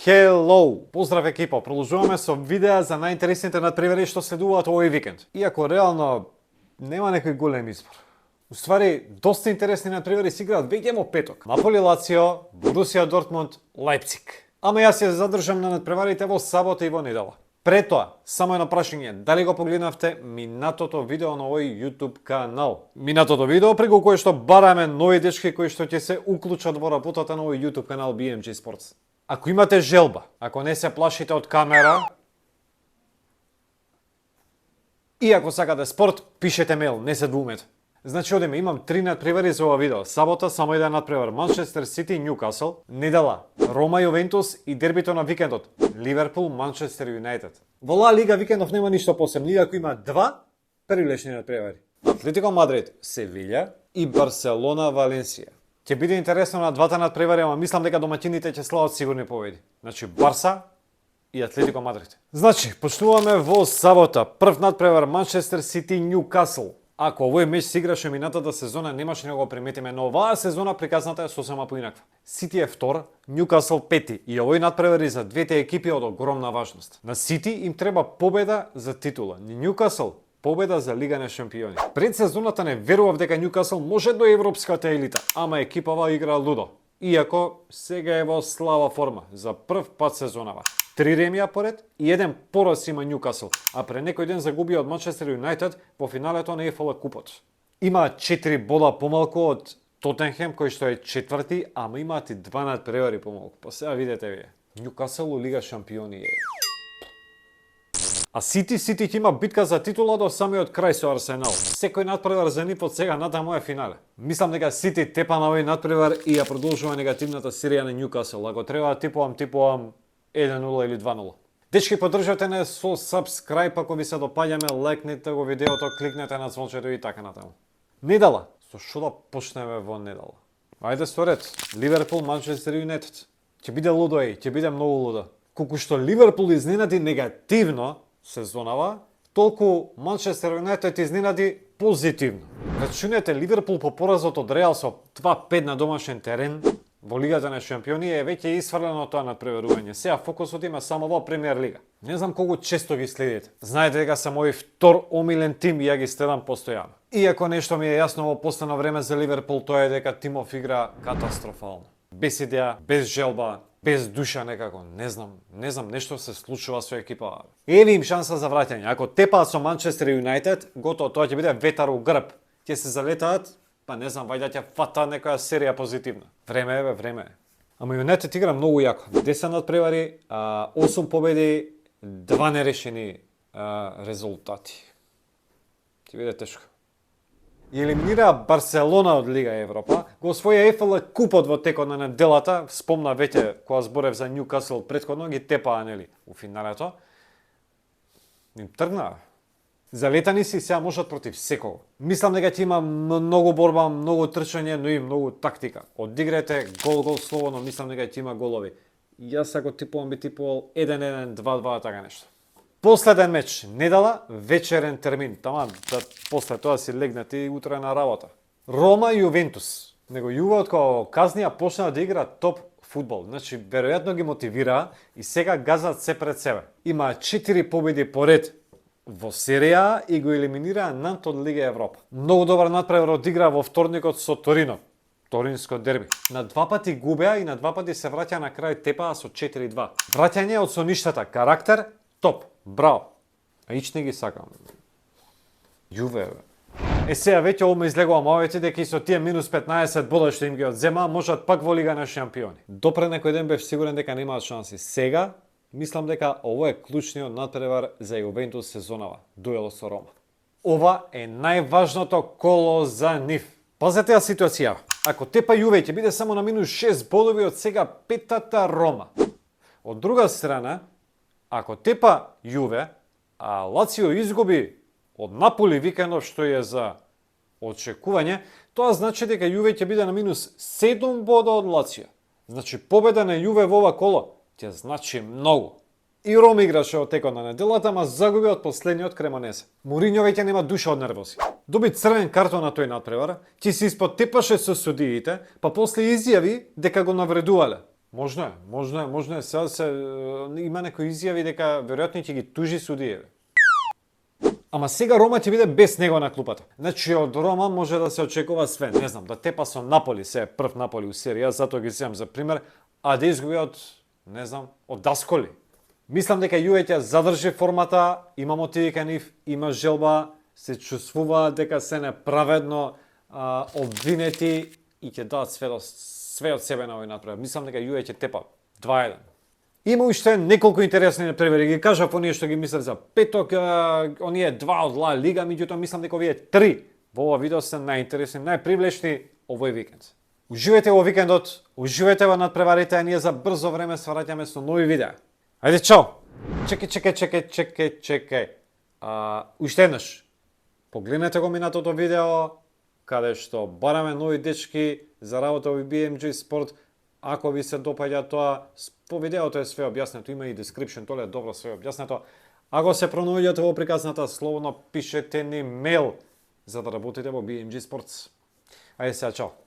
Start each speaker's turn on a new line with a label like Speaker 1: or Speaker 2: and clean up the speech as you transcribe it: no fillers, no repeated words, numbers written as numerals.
Speaker 1: Hello! Поздрав екипа, продолжуваме со видеа за најинтересните надпревари што следуваат овој викенд. Иако реално нема некој голем избор. Уствари, доста интересни надпревари се играат веќе во петок. Наполи Лацио, Борусија Дортмунд, Лајпциг. Ама јас се задржам на надпреварите во сабота и во недела. Пред тоа, само едно прашање, дали го погледнавте минатото видео на овој YouTube канал? Минатото видео преку кое што бараме нови дечки кои што ќе се уклучат во работата на овој YouTube канал BMG Sports. Ако имате желба, ако не се плашите од камера и ако сакате спорт, пишете мејл, не се двумете. Значи одиме, имам 3 надпревари за ова видео. Сабота само еден надпревар, Манчестер Сити, Ньюкасл. Недела, Рома, Јувентус и дербито на викендот, Ливерпул, Манчестер Юнајтед. Во Ла Лига викендов нема ништо посебно, иако има 2 прилични надпревари. Атлетико Мадрид, Севиља и Барселона, Валенсија. Ќе биде интересно на двата надпревари, ама мислам дека домаќините ќе слават сигурни победи. Значи Барса и Атлетико Мадрид. Значи, почнуваме во сабота. Прв надпревар Манчестер Сити, Ньюкасл. Ако овој меч се играше минатата сезона, немаше да го приметиме, но оваа сезона приказната е сосема поинаква. Сити е втор, Ньюкасл пети и овој надпревар и за двете екипи од огромна важност. На Сити им треба победа за титула, Ньюкасл победа за Лига на шампиони. Пред сезоната не верував дека Ньюкасл може до европската елита, ама екипава игра лудо. Иако сега е во слаба форма, за прв пат сезонава. 3 ремија поред и еден пораз има Ньюкасл, а пред некој ден загуби од Манчестер Юнајтед во финалето на ЕФЛ купот. Има 4 бода помалку од Тотенхем кој што е четврти, ама имаат и 2 надпревари помалку. Па сега видете вие. Ньюкасл у Лига шампиони е. А Сити ќе има битка за титула до самиот крај со Арсенал. Секој надпревар за нив од сега натаму е финале. Мислам дека Сити тепа на овој надпревар и ја продолжува негативната серија на Ньюкасл. Ако треба типувам 1-0 или 2-0. Дечки, поддржате не со subscribe ако ви се допаѓаме, лајкнете го видеото, кликнете на звончето и така натаму. Недела. Со што да почнеме во недела? Ајде со ред. Ливерпул, Манчестер Юнајтед. Ќе биде лудо ќе биде многу лудо. Колку што Ливерпул изненади негативно сезонава, толку Манчестер Юнајтед изненади позитивно. Рачунете, Ливерпул по поразот од Реал со 2-5 на домашен терен во Лигата на шампиони е веќе исфрлено тоа надпреварување. Сега фокусот има само во Премиер Лига. Не знам колку често ги следите. Знаете дека са мој втор омилен тим и ја ги следам постојано. Иако нешто ми е јасно во последно време за Ливерпул, тоа е дека тимов игра катастрофално. Без идеја, без желба, без душа некако, не знам нешто се случува со екипа. Еве им шанса за враќање. Ако тепаат со Манчестер Юнајтед, готово, тоа ќе биде ветар у грб. Ќе се залетаат, па не знам, вајде ќе фата некоја серија позитивна. Време е, време е. Ама Юнајтед игра многу јако. 10 надпревари, 8 победи, 2 нерешени резултати. Ќе биде тешко. И елиминираа Барселона од Лига Европа, го освоја ЕФЛ купот во текот на неделата, спомна веќе кога зборев за Ньюкасл претходно, ги тепаа нели у финалето. Им тргнаа. Залетани си сега можат против секого. Мислам дека ќе има многу борба, многу трчање, но и многу тактика. Одигрете гол слободно, мислам дека ќе има голови. Јас ако типувам би типувал 1-1, 2-2, така нешто. Последен меч, недела, вечерен термин, таман, да после тоа си легнете и утре на работа. Рома и Јувентус. Него Јуве од кога казнија почнаа да игра топ фудбал. Значи, веројатно ги мотивираа и сега газат се пред себе. Има 4 победи поред во серија и го елиминираа Нант од Лига Европа. Многу добар надпревар одигра во вторникот со Торино. Торинско дерби. На 2 пати губеа и на 2 пати се враќа на крај тепаа со 4-2. Враќање од соништата, карактер, топ. Браво. А ич не ги сакам. Јуве, бе. Сега веќе ома излегува мавете дека и со тие минус 15 бода што им ги одзема, можат пак во Лига на шампиони. Допре некој ден бев сигурен дека немаат шанси. Сега, мислам дека ово е клучниот надпревар за Јувентус сезонава. Дуело со Рома. Ова е најважното коло за нив. Пазете ја ситуација. Ако тепа Јуве ќе биде само на минус 6 бодови од сега петата Рома. Од друга страна, ако тепа Јуве, а Лацио изгуби од Наполи викендов што е за очекување, тоа значи дека Јуве ќе биде на минус 7 бода од Лацио. Значи победа на Јуве во ова коло ќе значи многу. И Рома играше од текот на неделата, ама загуби од последниот Кремонесе. Моринјо веќе нема душа од нервози. Доби црвен картон на тој надпревар, ќе се испотепаше со судиите, па после изјави дека го навредувале. Можно е. Сега има некои изјави дека веројатно ќе ги тужи судиеве. Ама сега Рома ќе биде без него на клупата. Значи од Рома може да се очекува све, не знам, да тепа со Наполи, се прв Наполи у серија, затоа ги земам за пример, а да изгуби од, не знам, од Дасколи. Мислам дека Јуе ќе задржи формата, има мотиви кај нив, има желба, се чувствува дека се неправедно обвинети и ќе дадат све од себе на овој надпревар. Мислам дека Јуе ќе тепа 2-1. Има уште неколку интересни надпревари, ги кажав оние што ги мислев за петок, оние 2 од Ла Лига, меѓутоа мислам дека овие 3 во ова видео се најинтересни, најпривлечни овој викенд. Уживајте во викендот, уживајте во надпреварите, а ние за брзо време се враќаме со нови видеа. Ајде, чао! Чекај. Уште еднаш. Погледнете го минатото видео, каде што бараме нови дечки за работа во BMG Sport. Ако ви се допаѓа тоа, по видеото е све објаснето, има и description, тоа е добро све објаснето. Ако се пронаоѓате во приказната, слободно пишете ни мејл за да работите во BMG Sports. Ајде сега, чао!